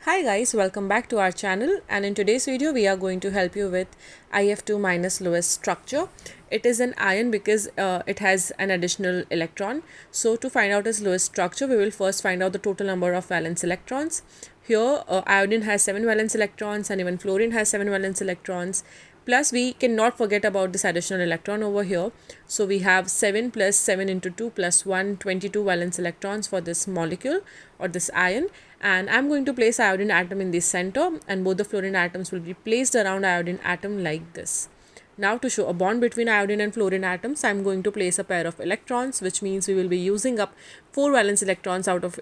Hi guys, welcome back to our channel, and in today's video we are going to help you with IF2 minus Lewis structure. It is an ion because it has an additional electron. So to find out its Lewis structure, we will first find out the total number of valence electrons. Here iodine has 7 valence electrons and even fluorine has 7 valence electrons. Plus we cannot forget about this additional electron over here. So we have 7 plus 7 into 2 plus 1, 22 valence electrons for this molecule or this ion. And I'm going to place iodine atom in the center, and both the fluorine atoms will be placed around iodine atom like this. Now to show a bond between iodine and fluorine atoms, I'm going to place a pair of electrons, which means we will be using up 4 valence electrons out of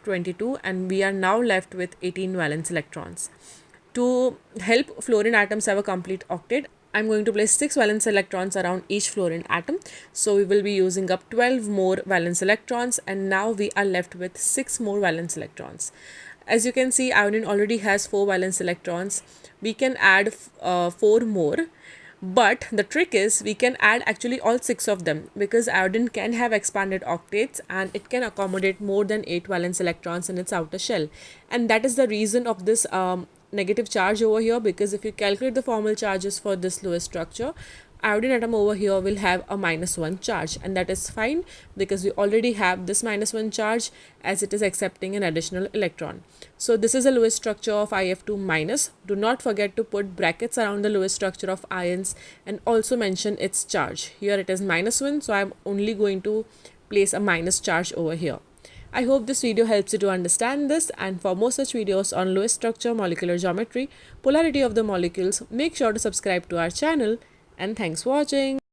22, and we are now left with 18 valence electrons. To help fluorine atoms have a complete octet, I'm going to place 6 valence electrons around each fluorine atom. So we will be using up 12 more valence electrons, and now we are left with 6 more valence electrons. As you can see, iodine already has 4 valence electrons. We can add 4 more. But the trick is we can add actually all 6 of them, because iodine can have expanded octets and it can accommodate more than 8 valence electrons in its outer shell. And that is the reason of this negative charge over here, because if you calculate the formal charges for this Lewis structure, iodine atom over here will have a -1 charge, and that is fine because we already have this -1 charge as it is accepting an additional electron. So this is a Lewis structure of IF2 minus. Do not forget to put brackets around the Lewis structure of ions and also mention its charge. Here it is -1, so I'm only going to place a minus charge over here. I hope this video helps you to understand this, and for more such videos on Lewis structure, molecular geometry, polarity of the molecules, make sure to subscribe to our channel, and thanks for watching.